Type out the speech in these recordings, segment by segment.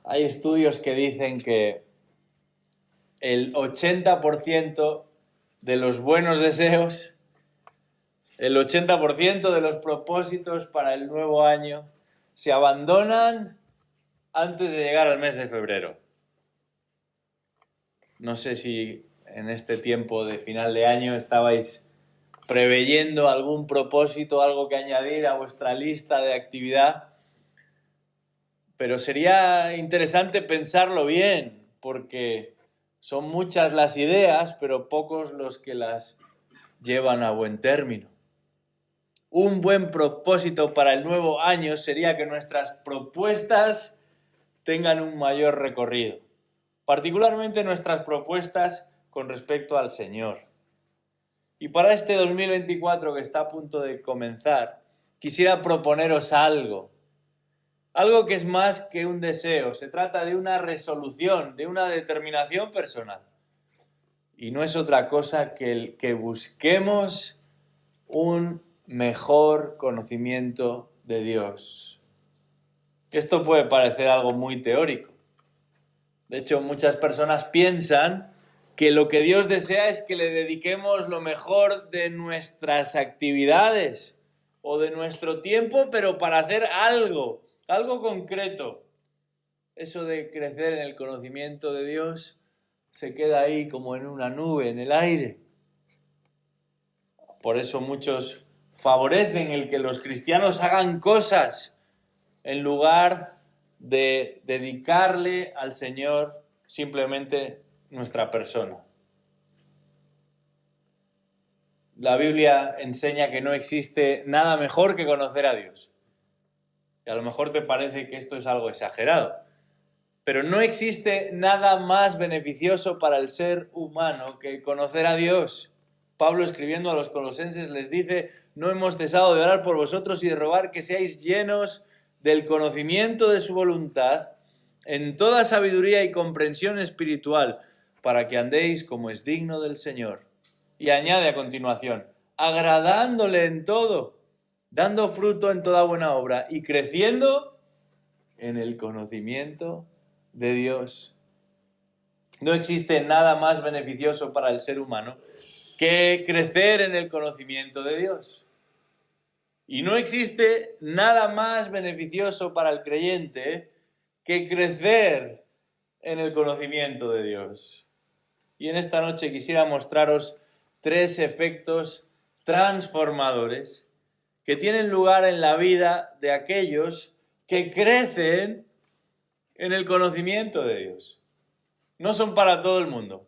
Hay estudios que dicen que el 80% de los buenos deseos, el 80% de los propósitos para el nuevo año se abandonan antes de llegar al mes de febrero. No sé si en este tiempo de final de año estabais preveyendo algún propósito, algo que añadir a vuestra lista de actividad, pero sería interesante pensarlo bien, porque son muchas las ideas, pero pocos los que las llevan a buen término. Un buen propósito para el nuevo año sería que nuestras propuestas tengan un mayor recorrido, particularmente nuestras propuestas con respecto al Señor. Y para este 2024 que está a punto de comenzar, quisiera proponeros algo que es más que un deseo. Se trata de una resolución, de una determinación personal. Y no es otra cosa que el que busquemos un mejor conocimiento de Dios. Esto puede parecer algo muy teórico. De hecho, muchas personas piensan que lo que Dios desea es que le dediquemos lo mejor de nuestras actividades o de nuestro tiempo, pero para hacer algo concreto. Eso de crecer en el conocimiento de Dios se queda ahí como en una nube, en el aire. Por eso muchos favorecen el que los cristianos hagan cosas en lugar de dedicarle al Señor simplemente nuestra persona. La Biblia enseña que no existe nada mejor que conocer a Dios. Y a lo mejor te parece que esto es algo exagerado, pero no existe nada más beneficioso para el ser humano que conocer a Dios. Pablo, escribiendo a los colosenses, les dice: no hemos cesado de orar por vosotros y de rogar que seáis llenos del conocimiento de su voluntad, en toda sabiduría y comprensión espiritual, para que andéis como es digno del Señor. Y añade a continuación: agradándole en todo, dando fruto en toda buena obra y creciendo en el conocimiento de Dios. No existe nada más beneficioso para el ser humano que crecer en el conocimiento de Dios. Y no existe nada más beneficioso para el creyente que crecer en el conocimiento de Dios. Y en esta noche quisiera mostraros 3 efectos transformadores que tienen lugar en la vida de aquellos que crecen en el conocimiento de Dios. No son para todo el mundo.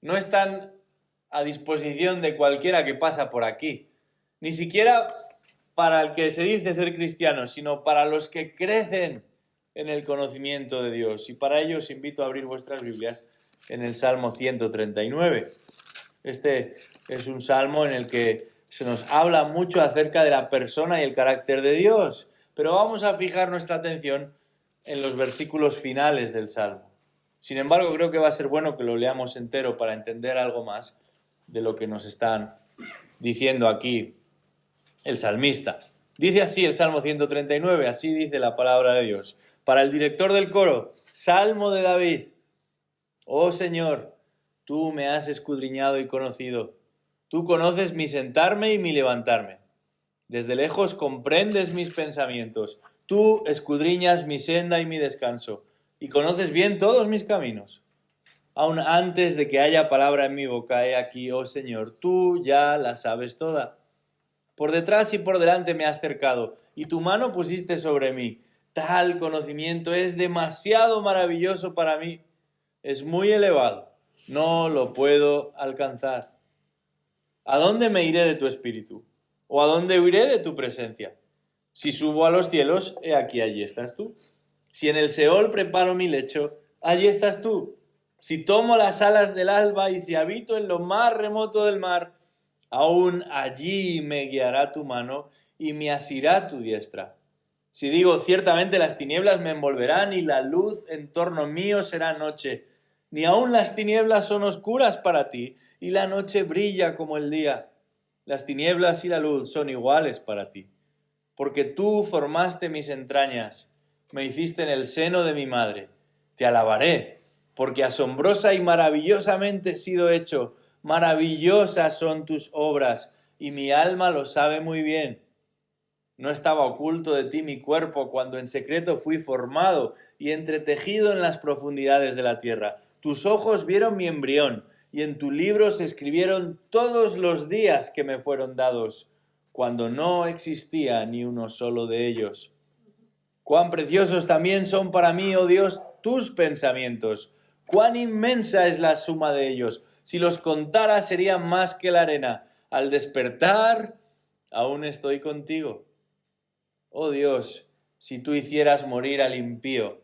No están a disposición de cualquiera que pasa por aquí. Ni siquiera para el que se dice ser cristiano, sino para los que crecen en el conocimiento de Dios. Y para ello os invito a abrir vuestras Biblias en el Salmo 139. Este es un salmo en el que se nos habla mucho acerca de la persona y el carácter de Dios, pero vamos a fijar nuestra atención en los versículos finales del salmo. Sin embargo, creo que va a ser bueno que lo leamos entero para entender algo más de lo que nos están diciendo aquí el salmista. Dice así el Salmo 139, así dice la palabra de Dios. Para el director del coro, Salmo de David. Oh Señor, tú me has escudriñado y conocido. Tú conoces mi sentarme y mi levantarme. Desde lejos comprendes mis pensamientos. Tú escudriñas mi senda y mi descanso, y conoces bien todos mis caminos. Aun antes de que haya palabra en mi boca, he aquí, oh Señor, tú ya la sabes toda. Por detrás y por delante me has cercado, y tu mano pusiste sobre mí. Tal conocimiento es demasiado maravilloso para mí. Es muy elevado, no lo puedo alcanzar. ¿A dónde me iré de tu espíritu? ¿O a dónde huiré de tu presencia? Si subo a los cielos, he aquí, allí estás tú. Si en el Seol preparo mi lecho, allí estás tú. Si tomo las alas del alba y si habito en lo más remoto del mar, aún allí me guiará tu mano y me asirá tu diestra. Si digo, ciertamente las tinieblas me envolverán y la luz en torno mío será noche, ni aun las tinieblas son oscuras para ti, y la noche brilla como el día. Las tinieblas y la luz son iguales para ti, porque tú formaste mis entrañas, me hiciste en el seno de mi madre. Te alabaré, porque asombrosa y maravillosamente he sido hecho. Maravillosas son tus obras, y mi alma lo sabe muy bien. No estaba oculto de ti mi cuerpo cuando en secreto fui formado y entretejido en las profundidades de la tierra. Tus ojos vieron mi embrión, y en tu libro se escribieron todos los días que me fueron dados, cuando no existía ni uno solo de ellos. Cuán preciosos también son para mí, oh Dios, tus pensamientos. Cuán inmensa es la suma de ellos. Si los contara serían más que la arena. Al despertar, aún estoy contigo. Oh Dios, si tú hicieras morir al impío.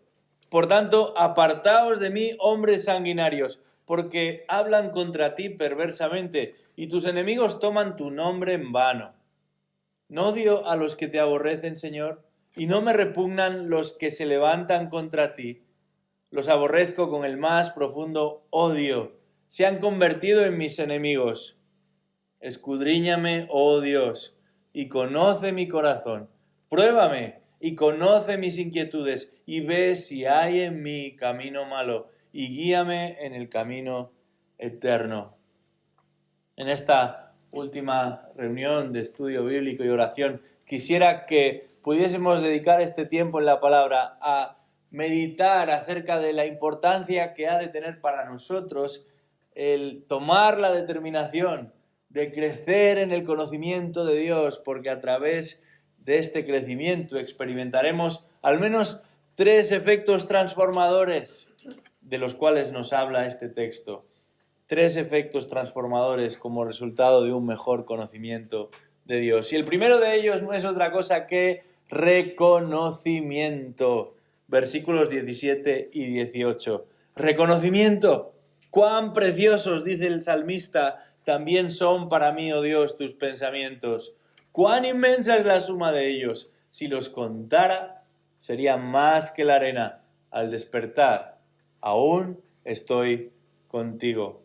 Por tanto, apartaos de mí, hombres sanguinarios, porque hablan contra ti perversamente, y tus enemigos toman tu nombre en vano. No odio a los que te aborrecen, Señor, y no me repugnan los que se levantan contra ti. Los aborrezco con el más profundo odio. Se han convertido en mis enemigos. Escudriñame, oh Dios, y conoce mi corazón. Pruébame y conoce mis inquietudes, y ve si hay en mí camino malo, y guíame en el camino eterno. En esta última reunión de estudio bíblico y oración, quisiera que pudiésemos dedicar este tiempo en la palabra a meditar acerca de la importancia que ha de tener para nosotros el tomar la determinación de crecer en el conocimiento de Dios, porque a través de este crecimiento experimentaremos al menos 3 efectos transformadores de los cuales nos habla este texto. 3 efectos transformadores como resultado de un mejor conocimiento de Dios. Y el primero de ellos no es otra cosa que reconocimiento. Versículos 17 y 18. Reconocimiento. Cuán preciosos, dice el salmista, también son para mí, oh Dios, tus pensamientos. Cuán inmensa es la suma de ellos. Si los contara, serían más que la arena. Al despertar, aún estoy contigo.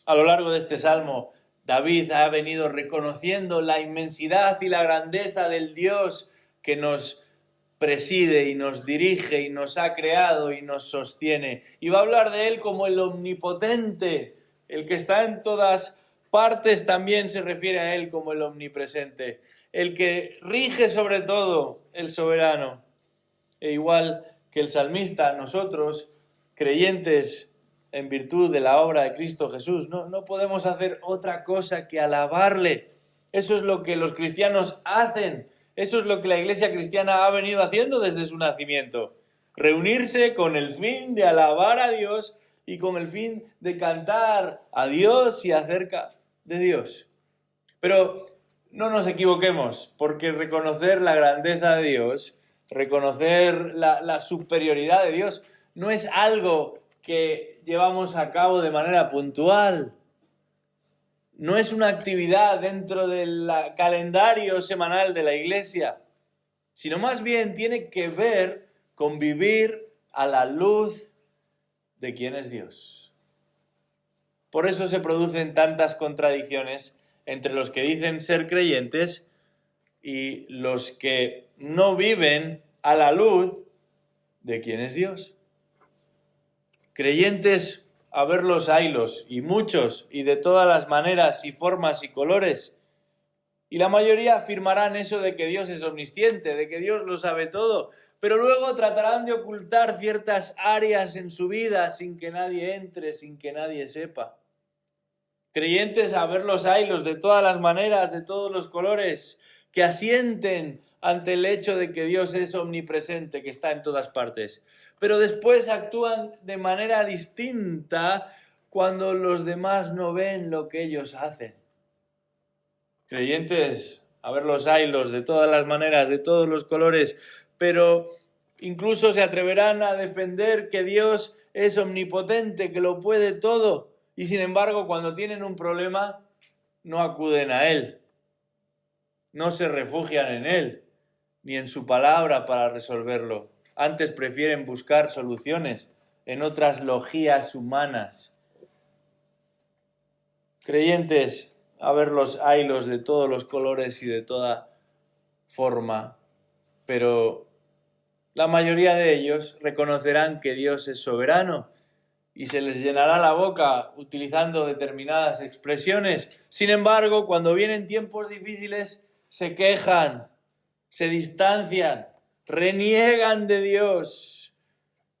A lo largo de este salmo, David ha venido reconociendo la inmensidad y la grandeza del Dios que nos preside y nos dirige y nos ha creado y nos sostiene. Y va a hablar de Él como el omnipotente, el que está en todas partes. También se refiere a Él como el omnipresente, el que rige sobre todo, el soberano. E igual que el salmista, nosotros, creyentes en virtud de la obra de Cristo Jesús, no podemos hacer otra cosa que alabarle. Eso es lo que los cristianos hacen. Eso es lo que la Iglesia cristiana ha venido haciendo desde su nacimiento. Reunirse con el fin de alabar a Dios y con el fin de cantar a Dios y acerca de Dios. Pero no nos equivoquemos, porque reconocer la grandeza de Dios, reconocer la superioridad de Dios, no es algo que llevamos a cabo de manera puntual. No es una actividad dentro del calendario semanal de la Iglesia, sino más bien tiene que ver con vivir a la luz de quién es Dios. Por eso se producen tantas contradicciones entre los que dicen ser creyentes y los que no viven a la luz de quién es Dios. Creyentes a verlos haylos, y muchos, y de todas las maneras y formas y colores. Y la mayoría afirmarán eso de que Dios es omnisciente, de que Dios lo sabe todo, pero luego tratarán de ocultar ciertas áreas en su vida sin que nadie entre, sin que nadie sepa. Creyentes a verlos haylos de todas las maneras, de todos los colores, que asienten ante el hecho de que Dios es omnipresente, que está en todas partes. Pero después actúan de manera distinta cuando los demás no ven lo que ellos hacen. Creyentes a verlos haylos de todas las maneras, de todos los colores, pero incluso se atreverán a defender que Dios es omnipotente, que lo puede todo, y sin embargo cuando tienen un problema no acuden a Él, no se refugian en Él, ni en su palabra para resolverlo. Antes prefieren buscar soluciones en otras logías humanas. Creyentes a verlos haylos de todos los colores y de toda forma, pero La mayoría de ellos reconocerán que Dios es soberano y se les llenará la boca utilizando determinadas expresiones. Sin embargo, cuando vienen tiempos difíciles, se quejan, se distancian, reniegan de Dios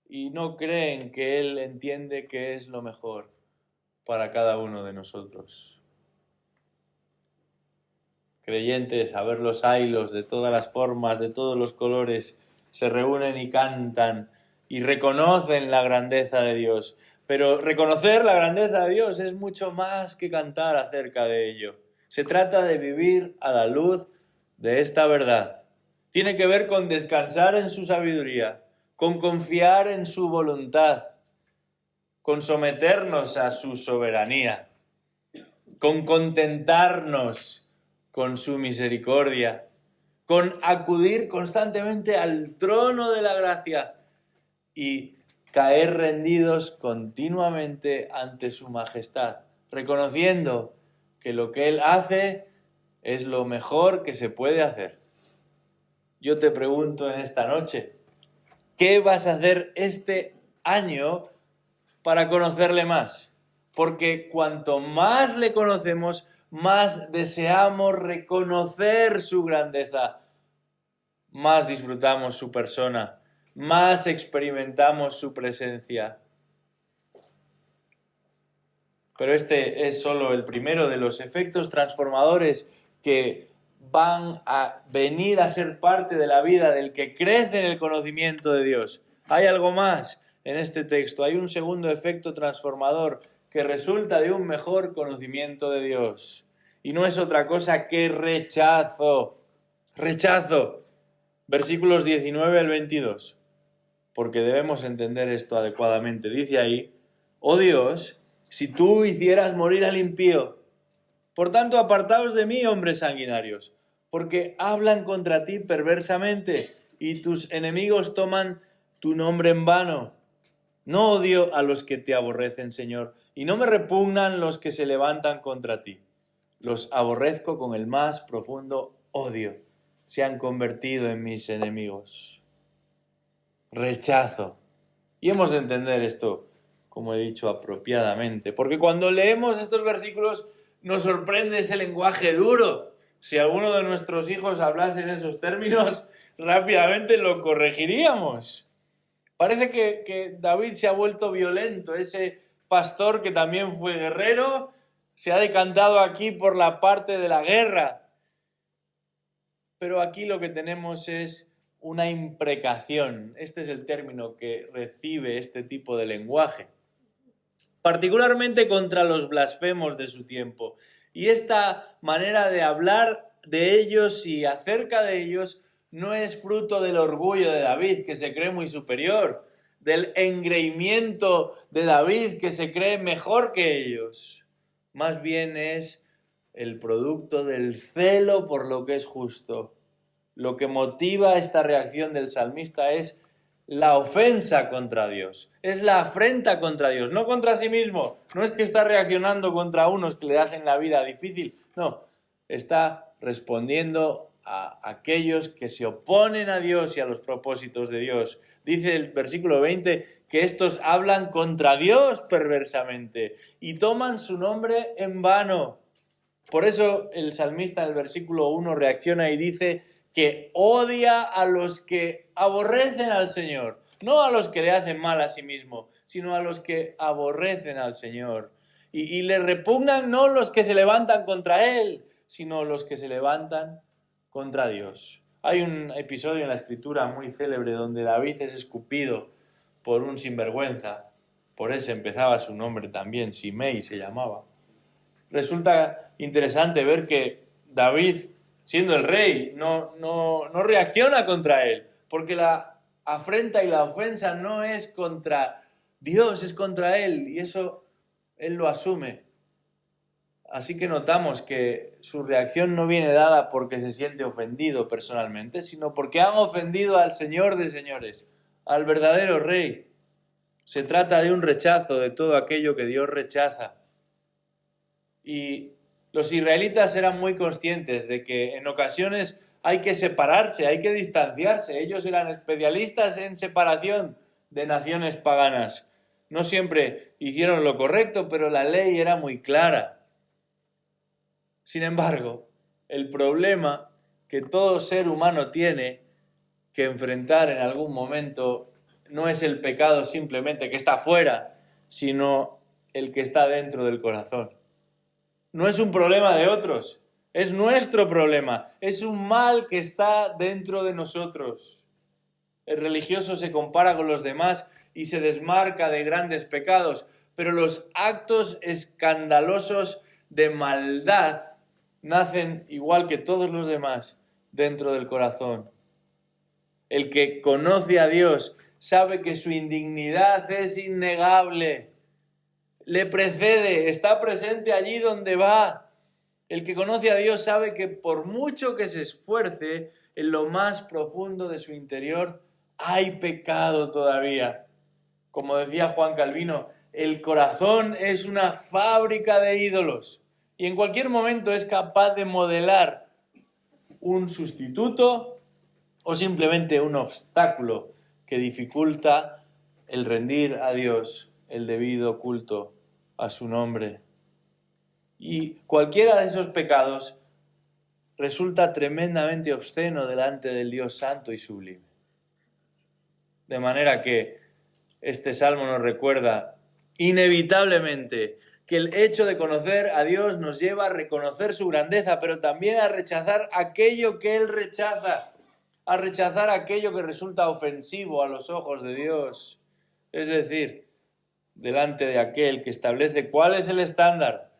y no creen que Él entiende que es lo mejor para cada uno de nosotros. Creyentes, a ver los hilos de todas las formas, de todos los colores, se reúnen y cantan y reconocen la grandeza de Dios. Pero reconocer la grandeza de Dios es mucho más que cantar acerca de ello. Se trata de vivir a la luz de esta verdad. Tiene que ver con descansar en su sabiduría, con confiar en su voluntad, con someternos a su soberanía, con contentarnos con su misericordia, con acudir constantemente al trono de la gracia y caer rendidos continuamente ante su majestad, reconociendo que lo que Él hace es lo mejor que se puede hacer. Yo te pregunto en esta noche, ¿qué vas a hacer este año para conocerle más? Porque cuanto más le conocemos, más deseamos reconocer su grandeza, más disfrutamos su persona, más experimentamos su presencia. Pero este es solo el primero de los efectos transformadores que van a venir a ser parte de la vida del que crece en el conocimiento de Dios. Hay algo más en este texto, hay un segundo efecto transformador que resulta de un mejor conocimiento de Dios. Y no es otra cosa que rechazo. Rechazo. Versículos 19 al 22. Porque debemos entender esto adecuadamente. Dice ahí, oh Dios, si tú hicieras morir al impío, por tanto apartaos de mí, hombres sanguinarios, porque hablan contra ti perversamente y tus enemigos toman tu nombre en vano. No odio a los que te aborrecen, Señor, y no me repugnan los que se levantan contra ti. Los aborrezco con el más profundo odio. Se han convertido en mis enemigos. Rechazo. Y hemos de entender esto, como he dicho, apropiadamente, porque cuando leemos estos versículos nos sorprende ese lenguaje duro. Si alguno de nuestros hijos hablase en esos términos, rápidamente lo corregiríamos. Parece que David se ha vuelto violento, ese pastor que también fue guerrero, se ha decantado aquí por la parte de la guerra. Pero aquí lo que tenemos es una imprecación. Este es el término que recibe este tipo de lenguaje. Particularmente contra los blasfemos de su tiempo. Y esta manera de hablar de ellos y acerca de ellos no es fruto del orgullo de David, que se cree muy superior, del engreimiento de David, que se cree mejor que ellos. Más bien es el producto del celo por lo que es justo. Lo que motiva esta reacción del salmista es la ofensa contra Dios, es la afrenta contra Dios, no contra sí mismo. No es que está reaccionando contra unos que le hacen la vida difícil, no, está respondiendo a aquellos que se oponen a Dios y a los propósitos de Dios. Dice el versículo 20 que estos hablan contra Dios perversamente y toman su nombre en vano. Por eso el salmista en el versículo 1 reacciona y dice que odia a los que aborrecen al Señor, no a los que le hacen mal a sí mismo, sino a los que aborrecen al Señor. Y le repugnan no los que se levantan contra Él, sino los que se levantan contra Dios. Hay un episodio en la Escritura muy célebre donde David es escupido por un sinvergüenza. Por ese empezaba su nombre también, Simei se llamaba. Resulta interesante ver que David, siendo el rey, no reacciona contra él, porque la afrenta y la ofensa no es contra Dios, es contra él, y eso él lo asume. Así que notamos que su reacción no viene dada porque se siente ofendido personalmente, sino porque han ofendido al Señor de señores, al verdadero rey. Se trata de un rechazo de todo aquello que Dios rechaza. Y los israelitas eran muy conscientes de que en ocasiones hay que separarse, hay que distanciarse. Ellos eran especialistas en separación de naciones paganas. No siempre hicieron lo correcto, pero la ley era muy clara. Sin embargo, el problema que todo ser humano tiene que enfrentar en algún momento no es el pecado simplemente que está fuera, sino el que está dentro del corazón. No es un problema de otros, es nuestro problema, es un mal que está dentro de nosotros. El religioso se compara con los demás y se desmarca de grandes pecados, pero los actos escandalosos de maldad nacen igual que todos los demás dentro del corazón. El que conoce a Dios sabe que su indignidad es innegable, le precede, está presente allí donde va. El que conoce a Dios sabe que por mucho que se esfuerce, en lo más profundo de su interior hay pecado todavía. Como decía Juan Calvino, el corazón es una fábrica de ídolos y en cualquier momento es capaz de modelar un sustituto o simplemente un obstáculo que dificulta el rendir a Dios el debido culto a su nombre. Y cualquiera de esos pecados resulta tremendamente obsceno delante del Dios santo y sublime. De manera que este salmo nos recuerda inevitablemente que el hecho de conocer a Dios nos lleva a reconocer su grandeza, pero también a rechazar aquello que Él rechaza, a rechazar aquello que resulta ofensivo a los ojos de Dios. Es decir, delante de aquel que establece cuál es el estándar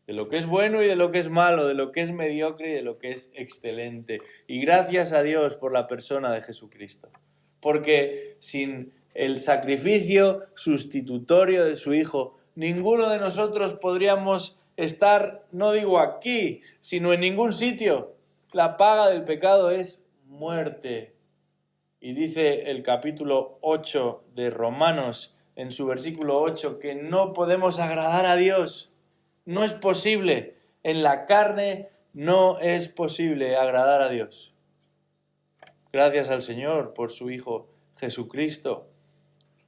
de lo que es bueno y de lo que es malo, de lo que es mediocre y de lo que es excelente. Y gracias a Dios por la persona de Jesucristo. Porque sin el sacrificio sustitutorio de su Hijo, ninguno de nosotros podríamos estar, no digo aquí, sino en ningún sitio. La paga del pecado es muerte. Y dice el capítulo 8 de Romanos, en su versículo 8, que no podemos agradar a Dios. No es posible. En la carne no es posible agradar a Dios. Gracias al Señor por su Hijo Jesucristo.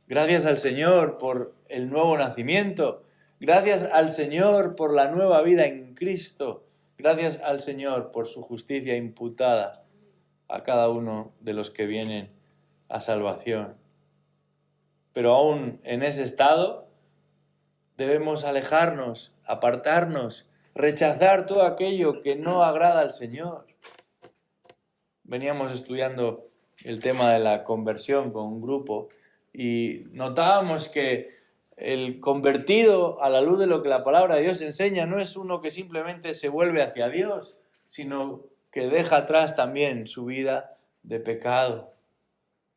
Gracias al Señor por el nuevo nacimiento. Gracias al Señor por la nueva vida en Cristo. Gracias al Señor por su justicia imputada a cada uno de los que vienen a salvación. Pero aún en ese estado debemos alejarnos, apartarnos, rechazar todo aquello que no agrada al Señor. Veníamos estudiando el tema de la conversión con un grupo y notábamos que el convertido a la luz de lo que la palabra de Dios enseña no es uno que simplemente se vuelve hacia Dios, sino que deja atrás también su vida de pecado.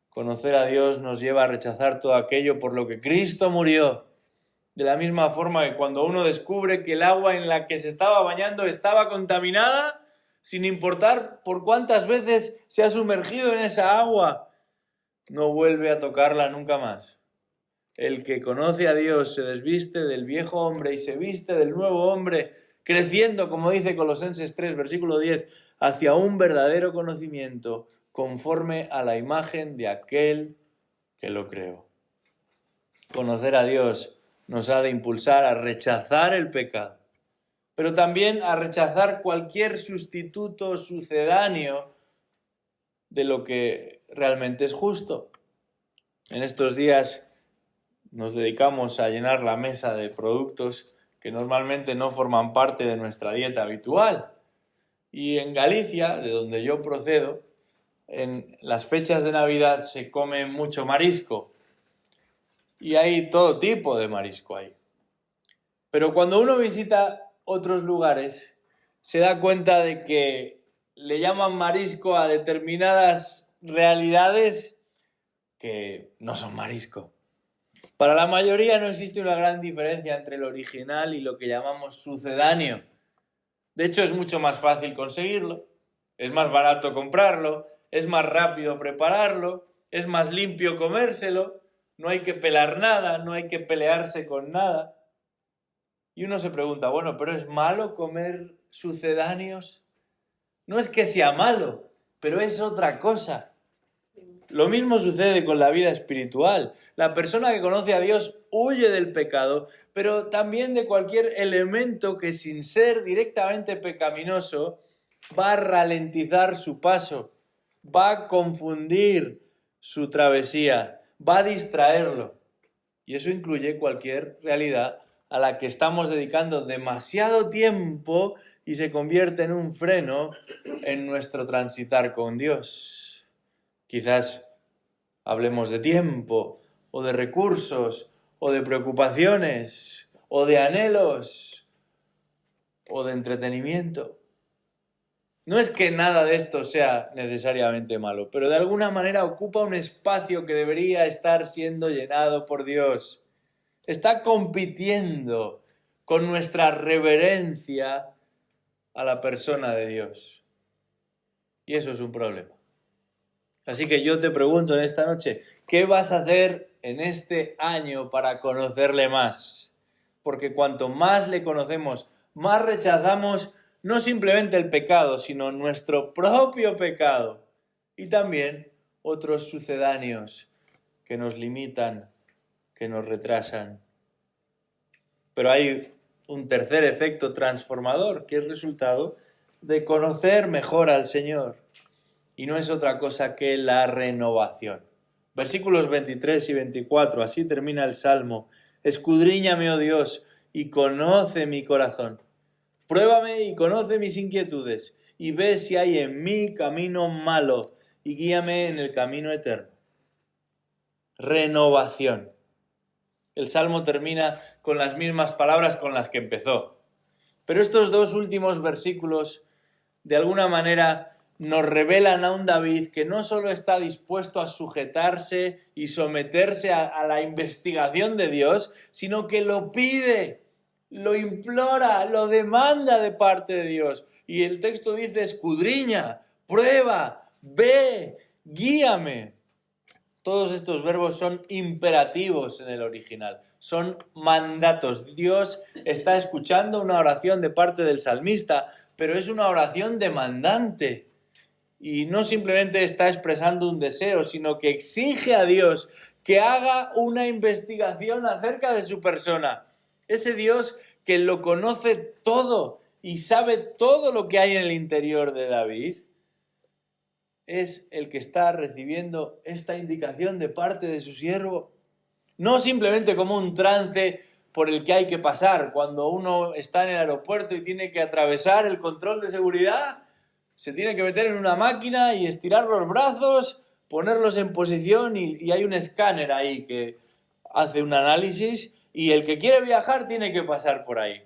Conocer a Dios nos lleva a rechazar todo aquello por lo que Cristo murió. De la misma forma que cuando uno descubre que el agua en la que se estaba bañando estaba contaminada, sin importar por cuántas veces se ha sumergido en esa agua, no vuelve a tocarla nunca más. El que conoce a Dios se desviste del viejo hombre y se viste del nuevo hombre, creciendo, como dice Colosenses 3, versículo 10, hacia un verdadero conocimiento conforme a la imagen de aquel que lo creó. Conocer a Dios nos ha de impulsar a rechazar el pecado, pero también a rechazar cualquier sustituto sucedáneo de lo que realmente es justo. En estos días nos dedicamos a llenar la mesa de productos que normalmente no forman parte de nuestra dieta habitual. Y en Galicia, de donde yo procedo, en las fechas de Navidad se come mucho marisco. Y hay todo tipo de marisco ahí. Pero cuando uno visita otros lugares, se da cuenta de que le llaman marisco a determinadas realidades que no son marisco. Para la mayoría no existe una gran diferencia entre lo original y lo que llamamos sucedáneo. De hecho, es mucho más fácil conseguirlo, es más barato comprarlo, es más rápido prepararlo, es más limpio comérselo, no hay que pelar nada, no hay que pelearse con nada. Y uno se pregunta, bueno, ¿pero es malo comer sucedáneos? No es que sea malo, pero es otra cosa. Lo mismo sucede con la vida espiritual. La persona que conoce a Dios huye del pecado, pero también de cualquier elemento que sin ser directamente pecaminoso va a ralentizar su paso, va a confundir su travesía, va a distraerlo. Y eso incluye cualquier realidad a la que estamos dedicando demasiado tiempo y se convierte en un freno en nuestro transitar con Dios. Quizás hablemos de tiempo, o de recursos, o de preocupaciones, o de anhelos, o de entretenimiento. No es que nada de esto sea necesariamente malo, pero de alguna manera ocupa un espacio que debería estar siendo llenado por Dios. Está compitiendo con nuestra reverencia a la persona de Dios. Y eso es un problema. Así que yo te pregunto en esta noche, ¿qué vas a hacer en este año para conocerle más? Porque cuanto más le conocemos, más rechazamos no simplemente el pecado, sino nuestro propio pecado y también otros sucedáneos que nos limitan, que nos retrasan. Pero hay un tercer efecto transformador, que es resultado de conocer mejor al Señor. Y no es otra cosa que la renovación. Versículos 23 y 24, así termina el Salmo. Escudriñame, oh Dios, y conoce mi corazón. Pruébame y conoce mis inquietudes, y ve si hay en mí camino malo, y guíame en el camino eterno. Renovación. El Salmo termina con las mismas palabras con las que empezó. Pero estos dos últimos versículos, de alguna manera, nos revelan a un David que no solo está dispuesto a sujetarse y someterse a la investigación de Dios, sino que lo pide, lo implora, lo demanda de parte de Dios. Y el texto dice, escudriña, prueba, ve, guíame. Todos estos verbos son imperativos en el original, son mandatos. Dios está escuchando una oración de parte del salmista, pero es una oración demandante. Y no simplemente está expresando un deseo, sino que exige a Dios que haga una investigación acerca de su persona. Ese Dios que lo conoce todo y sabe todo lo que hay en el interior de David, es el que está recibiendo esta indicación de parte de su siervo. No simplemente como un trance por el que hay que pasar. Cuando uno está en el aeropuerto y tiene que atravesar el control de seguridad, se tiene que meter en una máquina y estirar los brazos, ponerlos en posición y hay un escáner ahí que hace un análisis y el que quiere viajar tiene que pasar por ahí.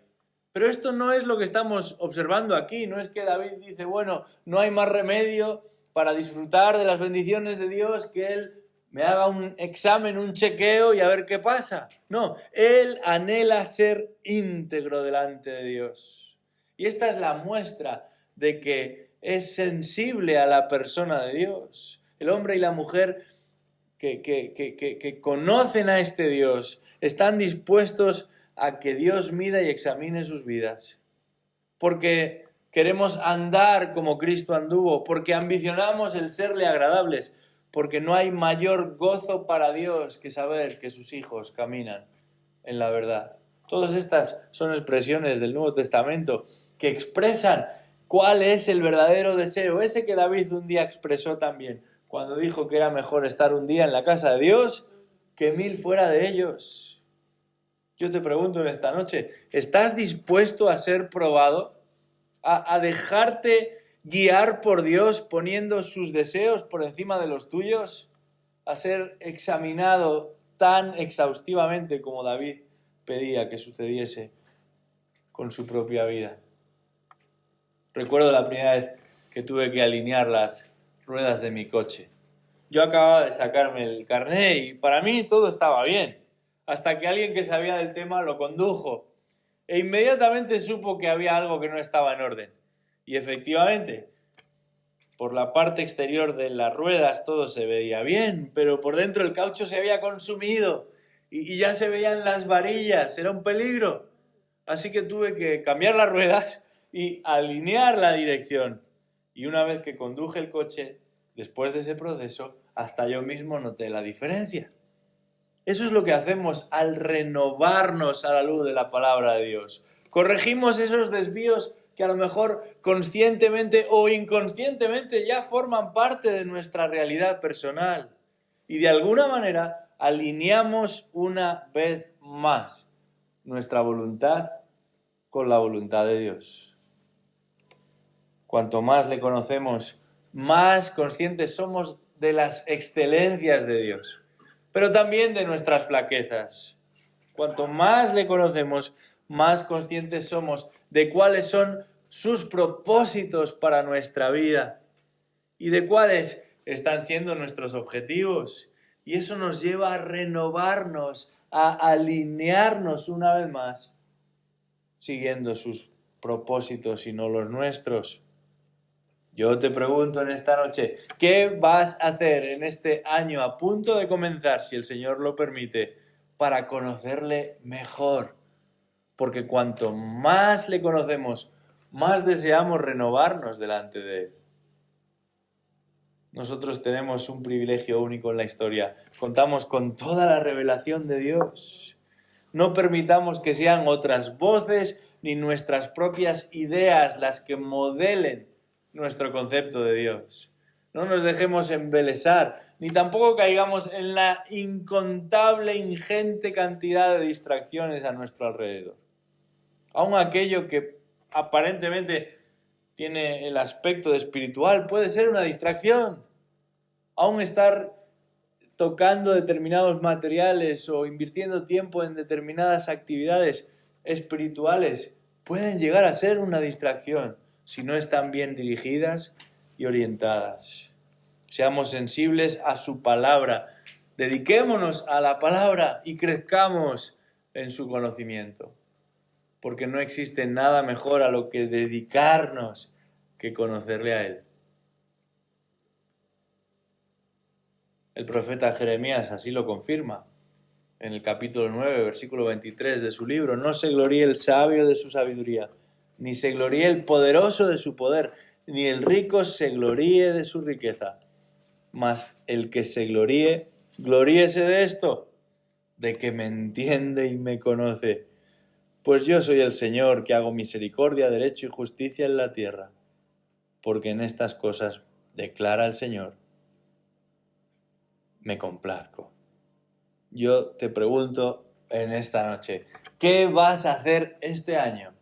Pero esto no es lo que estamos observando aquí. No es que David dice, bueno, no hay más remedio para disfrutar de las bendiciones de Dios que él me haga un examen, un chequeo y a ver qué pasa. No, él anhela ser íntegro delante de Dios. Y esta es la muestra de que es sensible a la persona de Dios. El hombre y la mujer que conocen a este Dios están dispuestos a que Dios mida y examine sus vidas. Porque queremos andar como Cristo anduvo, porque ambicionamos el serle agradables, porque no hay mayor gozo para Dios que saber que sus hijos caminan en la verdad. Todas estas son expresiones del Nuevo Testamento que expresan cuál es el verdadero deseo, ese que David un día expresó también, cuando dijo que era mejor estar un día en la casa de Dios que 1000 fuera de ellos. Yo te pregunto en esta noche, ¿estás dispuesto a ser probado? ¿A dejarte guiar por Dios poniendo sus deseos por encima de los tuyos? ¿A ser examinado tan exhaustivamente como David pedía que sucediese con su propia vida? Recuerdo la primera vez que tuve que alinear las ruedas de mi coche. Yo acababa de sacarme el carné y para mí todo estaba bien, hasta que alguien que sabía del tema lo condujo e inmediatamente supo que había algo que no estaba en orden. Y efectivamente, por la parte exterior de las ruedas todo se veía bien, pero por dentro el caucho se había consumido y ya se veían las varillas, era un peligro. Así que tuve que cambiar las ruedas y alinear la dirección. Y una vez que conduje el coche, después de ese proceso, hasta yo mismo noté la diferencia. Eso es lo que hacemos al renovarnos a la luz de la palabra de Dios. Corregimos esos desvíos que a lo mejor conscientemente o inconscientemente ya forman parte de nuestra realidad personal. Y de alguna manera alineamos una vez más nuestra voluntad con la voluntad de Dios. Cuanto más le conocemos, más conscientes somos de las excelencias de Dios, pero también de nuestras flaquezas. Cuanto más le conocemos, más conscientes somos de cuáles son sus propósitos para nuestra vida y de cuáles están siendo nuestros objetivos. Y eso nos lleva a renovarnos, a alinearnos una vez más, siguiendo sus propósitos y no los nuestros. Yo te pregunto en esta noche, ¿qué vas a hacer en este año a punto de comenzar, si el Señor lo permite, para conocerle mejor? Porque cuanto más le conocemos, más deseamos renovarnos delante de Él. Nosotros tenemos un privilegio único en la historia. Contamos con toda la revelación de Dios. No permitamos que sean otras voces ni nuestras propias ideas las que modelen nuestro concepto de Dios. No nos dejemos embelesar, ni tampoco caigamos en la incontable, ingente cantidad de distracciones a nuestro alrededor. Aun aquello que aparentemente tiene el aspecto de espiritual puede ser una distracción. Aun estar tocando determinados materiales o invirtiendo tiempo en determinadas actividades espirituales pueden llegar a ser una distracción si no están bien dirigidas y orientadas. Seamos sensibles a su palabra, dediquémonos a la palabra y crezcamos en su conocimiento, porque no existe nada mejor a lo que dedicarnos que conocerle a Él. El profeta Jeremías así lo confirma en el capítulo 9, versículo 23 de su libro. No se gloríe el sabio de su sabiduría, ni se gloríe el poderoso de su poder, ni el rico se gloríe de su riqueza. Mas el que se gloríe, gloríese de esto, de que me entiende y me conoce. Pues yo soy el Señor, que hago misericordia, derecho y justicia en la tierra. Porque en estas cosas, declara el Señor, me complazco. Yo te pregunto en esta noche, ¿qué vas a hacer este año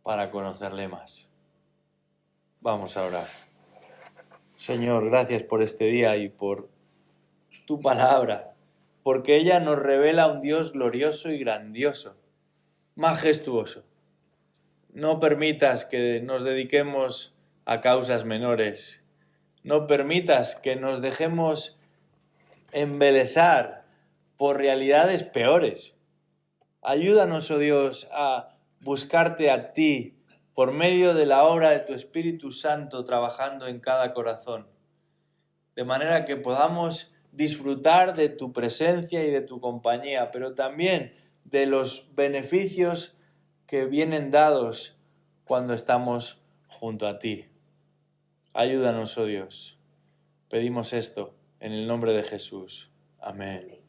para conocerle más? Vamos a orar. Señor, gracias por este día y por tu palabra, porque ella nos revela un Dios glorioso y grandioso, majestuoso. No permitas que nos dediquemos a causas menores. No permitas que nos dejemos embelesar por realidades peores. Ayúdanos, oh Dios, a buscarte a ti por medio de la obra de tu Espíritu Santo trabajando en cada corazón, de manera que podamos disfrutar de tu presencia y de tu compañía, pero también de los beneficios que vienen dados cuando estamos junto a ti. Ayúdanos, oh Dios. Pedimos esto en el nombre de Jesús. Amén.